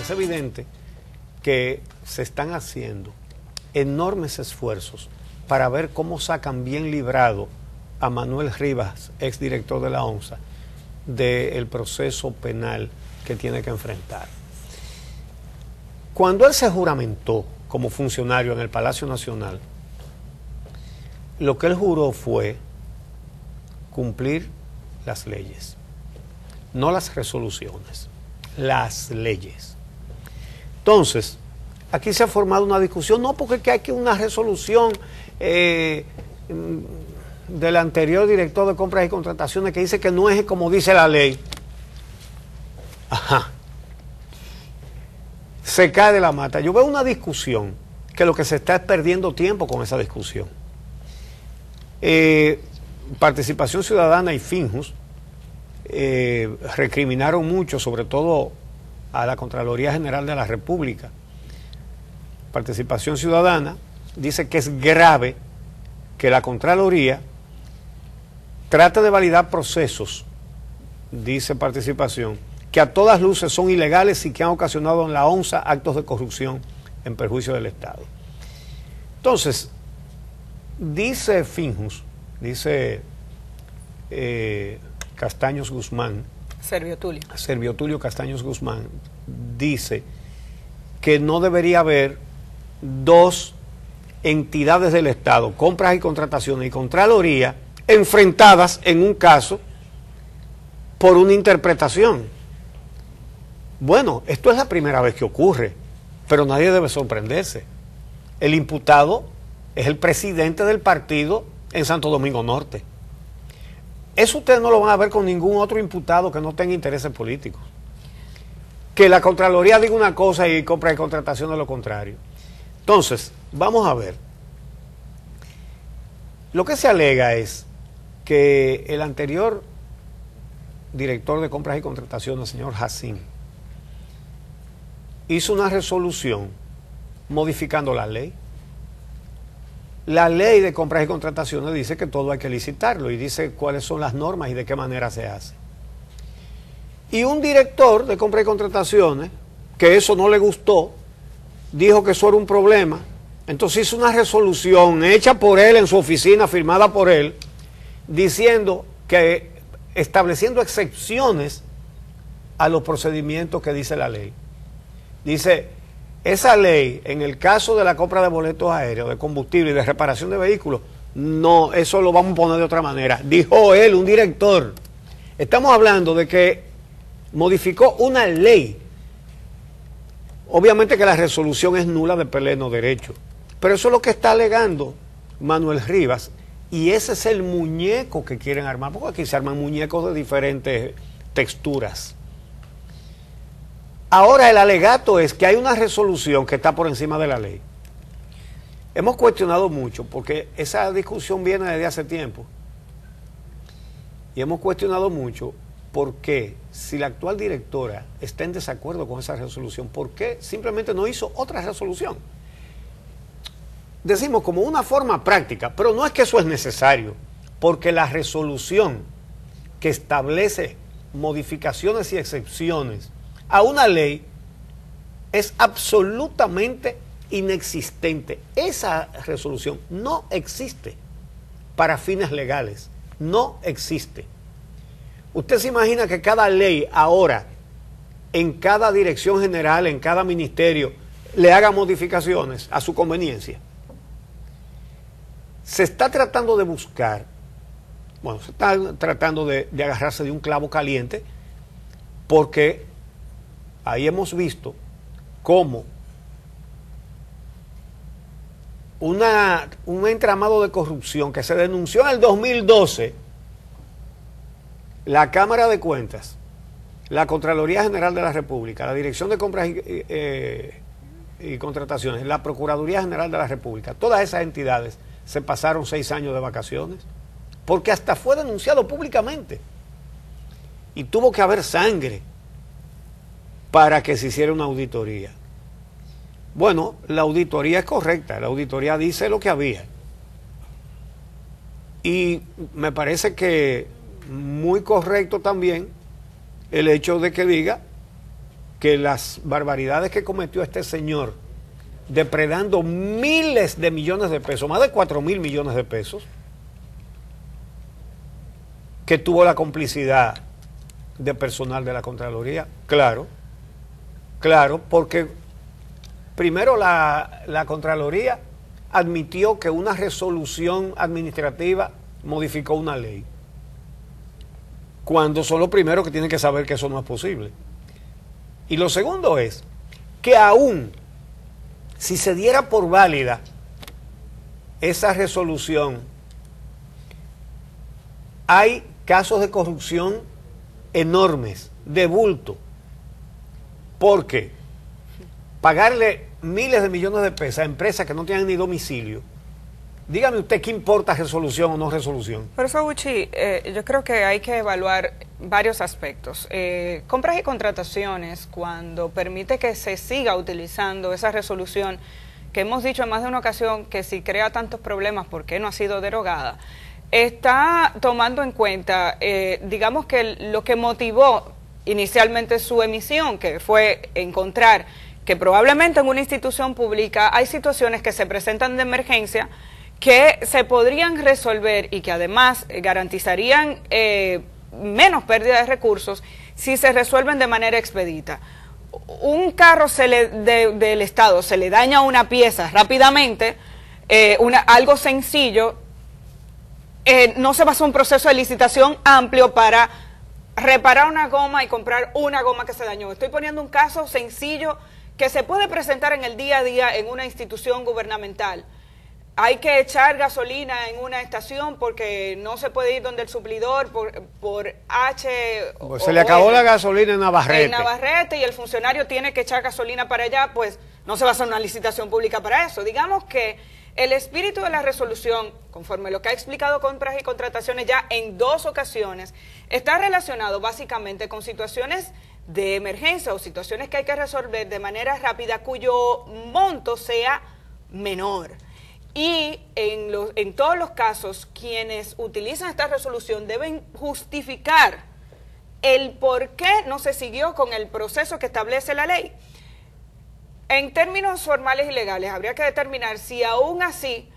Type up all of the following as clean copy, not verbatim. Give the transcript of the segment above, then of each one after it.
Es evidente que se están haciendo enormes esfuerzos para ver cómo sacan bien librado a Manuel Rivas, exdirector de la ONSA, del proceso penal que tiene que enfrentar. Cuando él se juramentó como funcionario en el Palacio Nacional, lo que él juró fue cumplir las leyes, no las resoluciones, las leyes. Entonces, aquí se ha formado una discusión, no porque hay que una resolución del anterior director de compras y contrataciones que dice que no es como dice la ley. Ajá. Se cae de la mata. Yo veo una discusión que lo que se está es perdiendo tiempo con esa discusión. Participación Ciudadana y Finjus recriminaron mucho, sobre todo a la Contraloría General de la República. Participación Ciudadana dice que es grave que la Contraloría trate de validar procesos, dice Participación, que a todas luces son ilegales y que han ocasionado en la ONSA actos de corrupción en perjuicio del Estado. Entonces, dice Finjus, dice Castaños Guzmán, Servio Tulio Castaños Guzmán, dice que no debería haber dos entidades del Estado, compras y contrataciones y Contraloría, enfrentadas en un caso por una interpretación. Bueno, esto es la primera vez que ocurre, pero nadie debe sorprenderse. El imputado es el presidente del partido en Santo Domingo Norte. Eso ustedes no lo van a ver con ningún otro imputado que no tenga intereses políticos. Que la Contraloría diga una cosa y compra y contratación de lo contrario. Entonces, vamos a ver. Lo que se alega es que el anterior director de compras y contrataciones, el señor Jacín, hizo una resolución modificando la ley. La ley de compras y contrataciones dice que todo hay que licitarlo y dice cuáles son las normas y de qué manera se hace. Y un director de compras y contrataciones, que eso no le gustó, dijo que eso era un problema, entonces hizo una resolución hecha por él en su oficina, firmada por él, diciendo que, estableciendo excepciones a los procedimientos que dice la ley. Dice, esa ley, en el caso de la compra de boletos aéreos, de combustible y de reparación de vehículos, no, eso lo vamos a poner de otra manera. Dijo él, un director. Estamos hablando de que modificó una ley. Obviamente que la resolución es nula de pleno derecho, pero eso es lo que está alegando Manuel Rivas, y ese es el muñeco que quieren armar, porque aquí se arman muñecos de diferentes texturas. Ahora el alegato es que hay una resolución que está por encima de la ley. Hemos cuestionado mucho, porque esa discusión viene desde hace tiempo, y hemos cuestionado mucho por qué, si la actual directora está en desacuerdo con esa resolución, ¿por qué simplemente no hizo otra resolución? Decimos como una forma práctica, pero no es que eso es necesario, porque la resolución que establece modificaciones y excepciones a una ley es absolutamente inexistente. Esa resolución no existe para fines legales, no existe. Usted se imagina que cada ley ahora, en cada dirección general, en cada ministerio, le haga modificaciones a su conveniencia. Se está tratando de buscar, bueno, se está tratando de agarrarse de un clavo caliente, porque ahí hemos visto cómo un entramado de corrupción que se denunció en el 2012, la Cámara de Cuentas, la Contraloría General de la República, la Dirección de Compras y Contrataciones, la Procuraduría General de la República, todas esas entidades se pasaron 6 años de vacaciones, porque hasta fue denunciado públicamente y tuvo que haber sangre para que se hiciera una auditoría. Bueno, la auditoría es correcta, la auditoría dice lo que había. Y me parece que muy correcto también el hecho de que diga que las barbaridades que cometió este señor, depredando miles de millones de pesos, más de 4.000 millones de pesos, que tuvo la complicidad de personal de la Contraloría, claro, porque primero la Contraloría admitió que una resolución administrativa modificó una ley, cuando son los primeros que tienen que saber que eso no es posible. Y lo segundo es que aún si se diera por válida esa resolución, hay casos de corrupción enormes, de bulto, porque pagarle miles de millones de pesos a empresas que no tienen ni domicilio, dígame usted qué importa resolución o no resolución. Por eso, Uchi, yo creo que hay que evaluar varios aspectos. Compras y contrataciones, cuando permite que se siga utilizando esa resolución, que hemos dicho en más de una ocasión que si crea tantos problemas, ¿por qué no ha sido derogada? Está tomando en cuenta, digamos que lo que motivó inicialmente su emisión, que fue encontrar que probablemente en una institución pública hay situaciones que se presentan de emergencia que se podrían resolver y que además garantizarían menos pérdida de recursos si se resuelven de manera expedita. Un carro del Estado se le daña una pieza rápidamente, algo sencillo, no se va a hacer un proceso de licitación amplio para reparar una goma y comprar una goma que se dañó. Estoy poniendo un caso sencillo que se puede presentar en el día a día en una institución gubernamental. Hay que echar gasolina en una estación porque no se puede ir donde el suplidor por H. Pues se le acabó la gasolina en Navarrete. En Navarrete, y el funcionario tiene que echar gasolina para allá, pues no se va a hacer una licitación pública para eso. Digamos que el espíritu de la resolución, conforme lo que ha explicado Compras y Contrataciones ya en 2 ocasiones, está relacionado básicamente con situaciones de emergencia o situaciones que hay que resolver de manera rápida cuyo monto sea menor. Y en todos los casos, quienes utilizan esta resolución deben justificar el por qué no se siguió con el proceso que establece la ley. En términos formales y legales, habría que determinar si aún así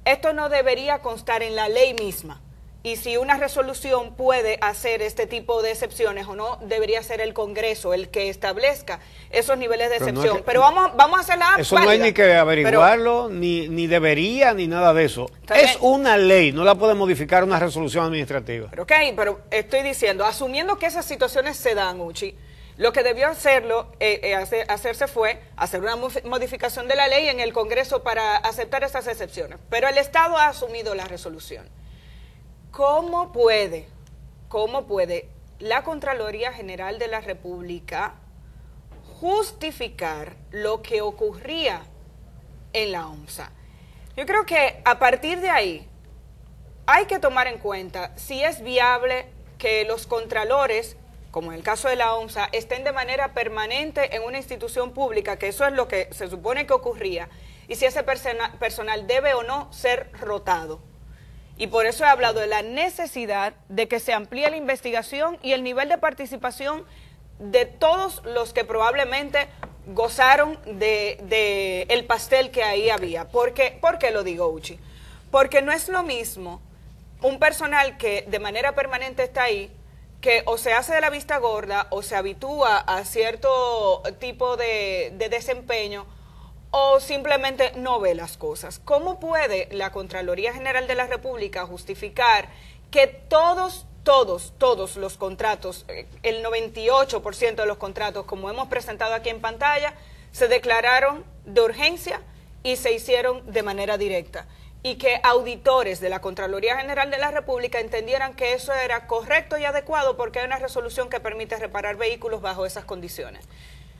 esto no debería constar en la ley misma y si una resolución puede hacer este tipo de excepciones o no, debería ser el Congreso el que establezca esos niveles de excepción. No, pero vamos a hacerla eso válida. No hay ni que averiguarlo, ni debería, ni nada de eso. Es una ley, no la puede modificar una resolución administrativa. Pero estoy diciendo, asumiendo que esas situaciones se dan, Uchi, lo que debió hacerse fue hacer una modificación de la ley en el Congreso para aceptar esas excepciones. Pero el Estado ha asumido la resolución. ¿Cómo puede la Contraloría General de la República justificar lo que ocurría en la OMSA? Yo creo que a partir de ahí hay que tomar en cuenta si es viable que los contralores, como en el caso de la OMSA, estén de manera permanente en una institución pública, que eso es lo que se supone que ocurría, y si ese personal debe o no ser rotado. Y por eso he hablado de la necesidad de que se amplíe la investigación y el nivel de participación de todos los que probablemente gozaron de el pastel que ahí había. ¿Por qué lo digo, Uchi? Porque no es lo mismo un personal que de manera permanente está ahí, que o se hace de la vista gorda o se habitúa a cierto tipo de desempeño o simplemente no ve las cosas. ¿Cómo puede la Contraloría General de la República justificar que todos los contratos, el 98% de los contratos, como hemos presentado aquí en pantalla, se declararon de urgencia y se hicieron de manera directa? Y que auditores de la Contraloría General de la República entendieran que eso era correcto y adecuado porque hay una resolución que permite reparar vehículos bajo esas condiciones.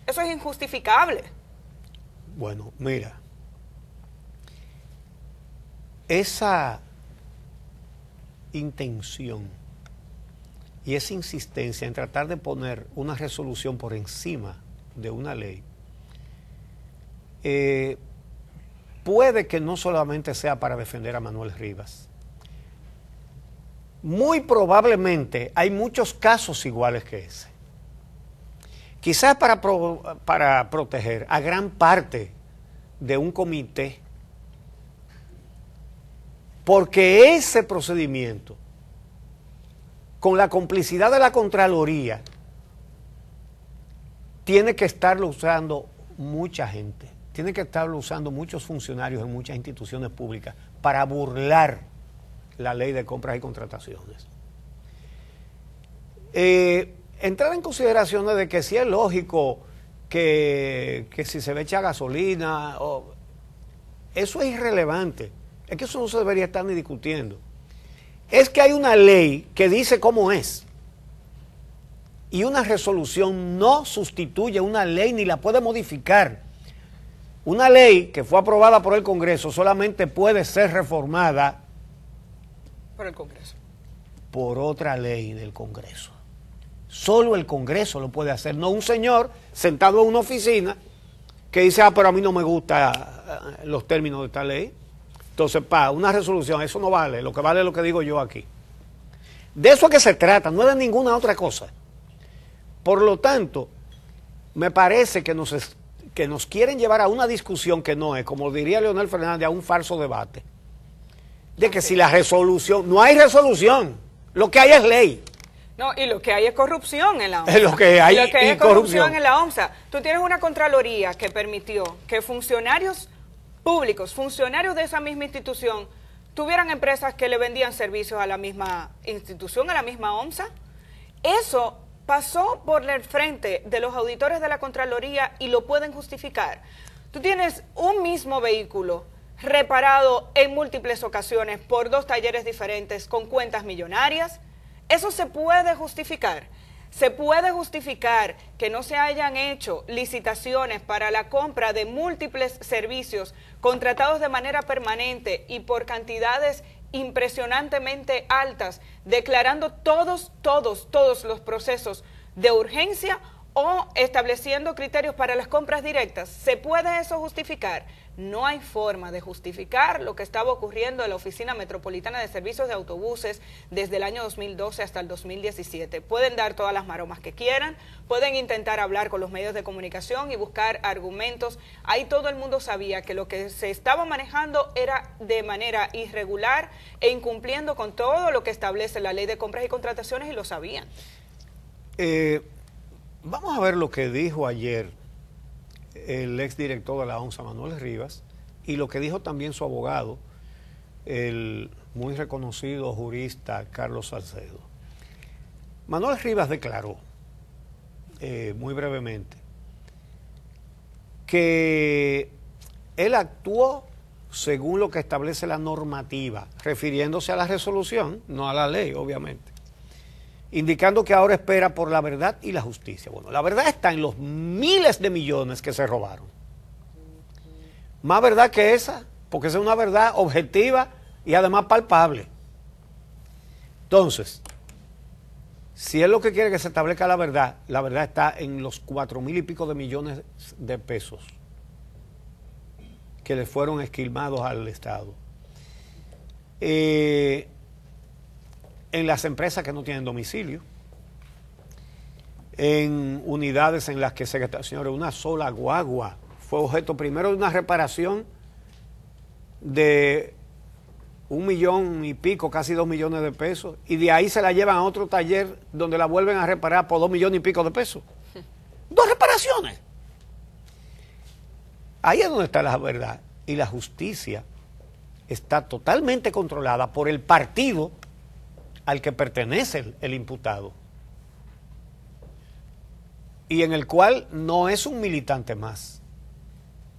Eso es injustificable. Bueno, mira, esa intención y esa insistencia en tratar de poner una resolución por encima de una ley, puede que no solamente sea para defender a Manuel Rivas, muy probablemente hay muchos casos iguales que ese. Quizás para proteger a gran parte de un comité, porque ese procedimiento, con la complicidad de la Contraloría, tiene que estarlo usando mucha gente, tiene que estarlo usando muchos funcionarios en muchas instituciones públicas para burlar la ley de compras y contrataciones. Entrar en consideraciones de que si es lógico que si se ve echa gasolina, eso es irrelevante, es que eso no se debería estar ni discutiendo. Es que hay una ley que dice cómo es, y una resolución no sustituye una ley ni la puede modificar. Una ley que fue aprobada por el Congreso solamente puede ser reformada por el Congreso, por otra ley del Congreso. Solo el Congreso lo puede hacer, no un señor sentado en una oficina que dice, pero a mí no me gustan los términos de esta ley. Entonces, una resolución, eso no vale, lo que vale es lo que digo yo aquí. De eso es que se trata, no es de ninguna otra cosa. Por lo tanto, me parece que nos quieren llevar a una discusión que no es, como diría Leonel Fernández, a un falso debate. De que si la resolución, no hay resolución, lo que hay es ley. No, y lo que hay es corrupción en la OMSA. Lo que hay es corrupción en la OMSA. Tú tienes una Contraloría que permitió que funcionarios públicos, funcionarios de esa misma institución, tuvieran empresas que le vendían servicios a la misma institución, a la misma OMSA. Eso pasó por el frente de los auditores de la Contraloría y lo pueden justificar. Tú tienes un mismo vehículo reparado en múltiples ocasiones por 2 talleres diferentes con cuentas millonarias. Eso se puede justificar. Se puede justificar que no se hayan hecho licitaciones para la compra de múltiples servicios contratados de manera permanente y por cantidades impresionantemente altas, declarando todos los procesos de urgencia o estableciendo criterios para las compras directas. ¿Se puede eso justificar? No hay forma de justificar lo que estaba ocurriendo en la Oficina Metropolitana de Servicios de Autobuses desde el año 2012 hasta el 2017. Pueden dar todas las maromas que quieran, pueden intentar hablar con los medios de comunicación y buscar argumentos. Ahí todo el mundo sabía que lo que se estaba manejando era de manera irregular e incumpliendo con todo lo que establece la Ley de Compras y Contrataciones, y lo sabían. Vamos a ver lo que dijo ayer el exdirector de la OMSA, Manuel Rivas, y lo que dijo también su abogado, el muy reconocido jurista Carlos Salcedo. Manuel Rivas declaró, muy brevemente, que él actuó según lo que establece la normativa, refiriéndose a la resolución, no a la ley, obviamente, indicando que ahora espera por la verdad y la justicia. Bueno, la verdad está en los miles de millones que se robaron. Más verdad que esa, porque esa es una verdad objetiva y además palpable. Entonces, si es lo que quiere que se establezca la verdad está en los 4,000 y pico de millones de pesos que le fueron esquilmados al Estado. En las empresas que no tienen domicilio, en unidades en las que señores, una sola guagua fue objeto primero de una reparación de 1 millón y pico, casi 2 millones de pesos, y de ahí se la llevan a otro taller donde la vuelven a reparar por 2 millones y pico de pesos. 2 reparaciones. Ahí es donde está la verdad, y la justicia está totalmente controlada por el partido al que pertenece el imputado, y en el cual no es un militante más,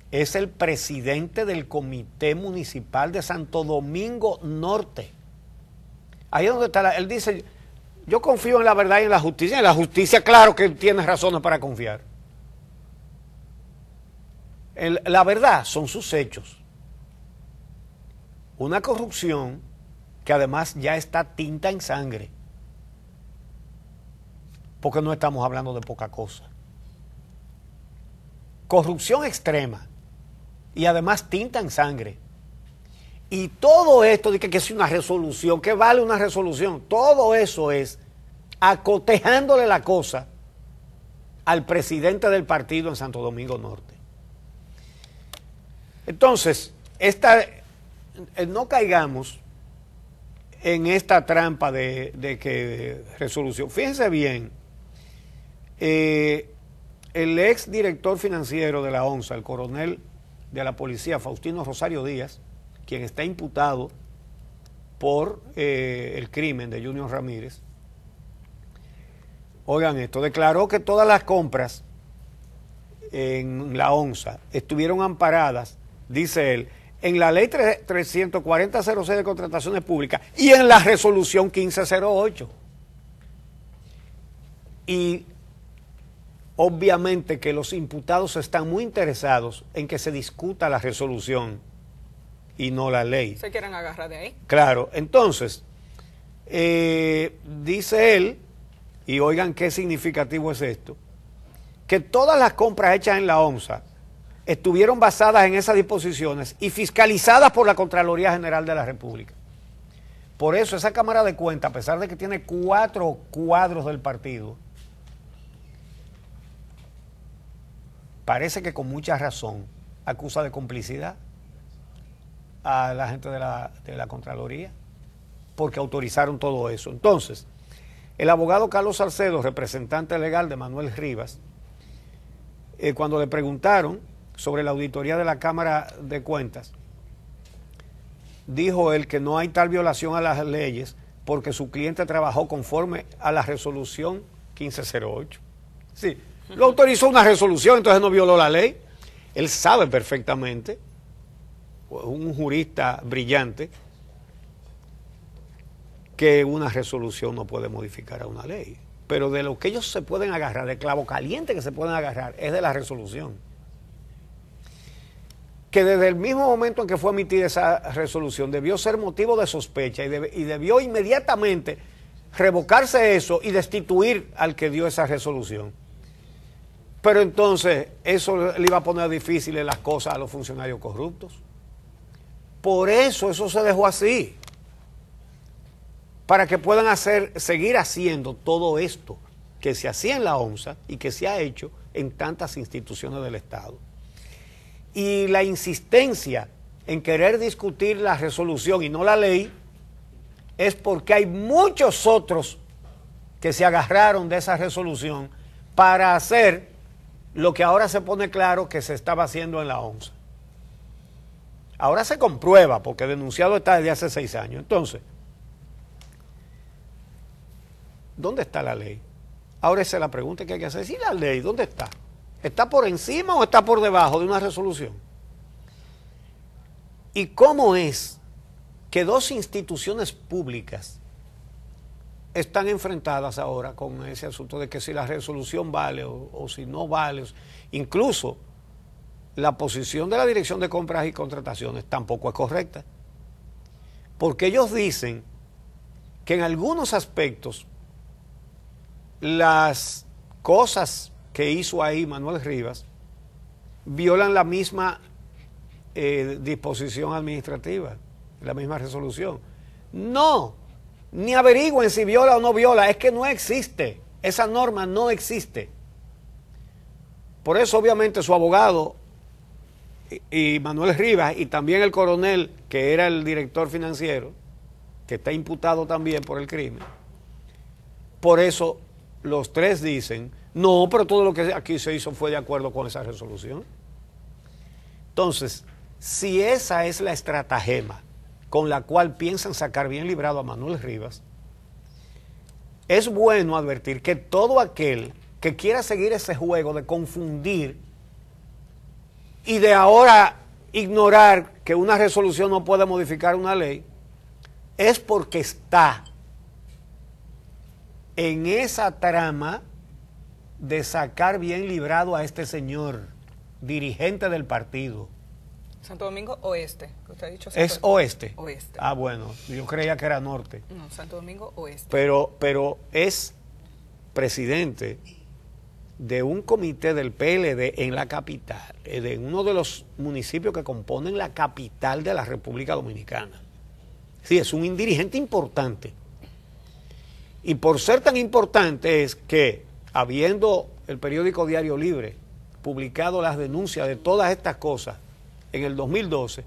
es el presidente del Comité Municipal de Santo Domingo Norte. Ahí es donde está, él dice, yo confío en la verdad y en la justicia claro que tiene razones para confiar. La verdad son sus hechos, una corrupción que además ya está tinta en sangre, porque no estamos hablando de poca cosa. Corrupción extrema y además tinta en sangre. Y todo esto de que es una resolución, que vale una resolución, todo eso es acotejándole la cosa al presidente del partido en Santo Domingo Norte. Entonces, no caigamos en esta trampa de que resolución. Fíjense bien, el ex director financiero de la ONSA, el coronel de la policía, Faustino Rosario Díaz, quien está imputado por el crimen de Junior Ramírez, oigan esto, declaró que todas las compras en la ONSA estuvieron amparadas, dice él, en la ley 340-06 de contrataciones públicas y en la resolución 1508. Y obviamente que los imputados están muy interesados en que se discuta la resolución y no la ley. ¿Se quieren agarrar de ahí? Claro, entonces, dice él, y oigan qué significativo es esto, que todas las compras hechas en la ONSA estuvieron basadas en esas disposiciones y fiscalizadas por la Contraloría General de la República. Por eso esa Cámara de Cuentas, a pesar de que tiene 4 cuadros del partido, parece que con mucha razón acusa de complicidad a la gente de la Contraloría, porque autorizaron todo eso. Entonces, el abogado Carlos Salcedo, representante legal de Manuel Rivas, cuando le preguntaron sobre la auditoría de la Cámara de Cuentas, dijo él que no hay tal violación a las leyes porque su cliente trabajó conforme a la resolución 1508. Sí, lo autorizó una resolución, entonces no violó la ley. Él sabe perfectamente, un jurista brillante, que una resolución no puede modificar a una ley. Pero de lo que ellos se pueden agarrar, de clavo caliente que se pueden agarrar, es de la resolución. Que desde el mismo momento en que fue emitida esa resolución debió ser motivo de sospecha y debió inmediatamente revocarse eso y destituir al que dio esa resolución. Pero entonces eso le iba a poner difíciles las cosas a los funcionarios corruptos. Por eso se dejó así, para que puedan seguir haciendo todo esto que se hacía en la ONSA y que se ha hecho en tantas instituciones del Estado. Y la insistencia en querer discutir la resolución y no la ley es porque hay muchos otros que se agarraron de esa resolución para hacer lo que ahora se pone claro que se estaba haciendo en la ONSA. Ahora se comprueba, porque denunciado está desde hace 6 años. Entonces, ¿dónde está la ley? Ahora esa es la pregunta que hay que hacer. ¿Sí, la ley dónde está? ¿Está por encima o está por debajo de una resolución? ¿Y cómo es que 2 instituciones públicas están enfrentadas ahora con ese asunto de que si la resolución vale o si no vale? Incluso la posición de la Dirección de Compras y Contrataciones tampoco es correcta, porque ellos dicen que en algunos aspectos las cosas que hizo ahí Manuel Rivas violan la misma disposición administrativa, la misma resolución. No, ni averigüen si viola o no viola, es que no existe, esa norma no existe. Por eso obviamente su abogado y Manuel Rivas y también el coronel que era el director financiero, que está imputado también por el crimen, por eso los 3 dicen, no, pero todo lo que aquí se hizo fue de acuerdo con esa resolución. Entonces, si esa es la estratagema con la cual piensan sacar bien librado a Manuel Rivas, es bueno advertir que todo aquel que quiera seguir ese juego de confundir y de ahora ignorar que una resolución no puede modificar una ley, es porque está en esa trama de sacar bien librado a este señor, dirigente del partido. Santo Domingo Oeste, que usted ha dicho. ¿Es oeste? Oeste. Ah, bueno, yo creía que era norte. No, Santo Domingo Oeste. Pero es presidente de un comité del PLD en la capital, de uno de los municipios que componen la capital de la República Dominicana. Sí, es un dirigente importante. Y por ser tan importante es que, habiendo el periódico Diario Libre publicado las denuncias de todas estas cosas en el 2012,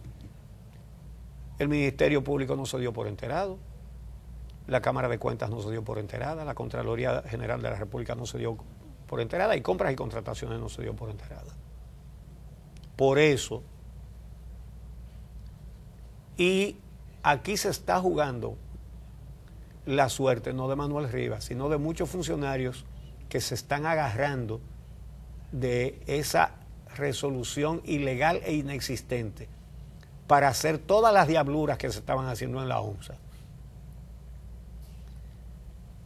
el Ministerio Público no se dio por enterado, la Cámara de Cuentas no se dio por enterada, la Contraloría General de la República no se dio por enterada y Compras y Contrataciones no se dio por enterada. Por eso, y aquí se está jugando la suerte no de Manuel Rivas, sino de muchos funcionarios que se están agarrando de esa resolución ilegal e inexistente para hacer todas las diabluras que se estaban haciendo en la ONSA.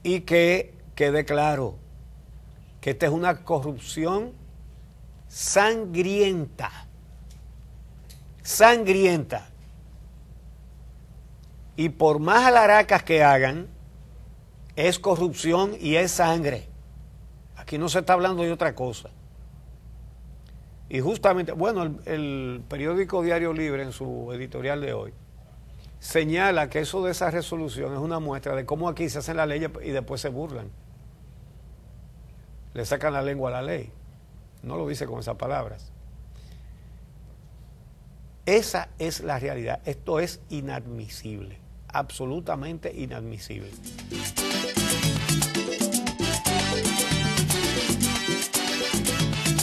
Y que quede claro que esta es una corrupción sangrienta, sangrienta. Y por más alaracas que hagan, es corrupción y es sangre. Aquí no se está hablando de otra cosa. Y justamente, bueno, el periódico Diario Libre en su editorial de hoy señala que eso de esa resolución es una muestra de cómo aquí se hacen las leyes y después se burlan. Le sacan la lengua a la ley. No lo dice con esas palabras. Esa es la realidad. Esto es inadmisible. Absolutamente inadmisible.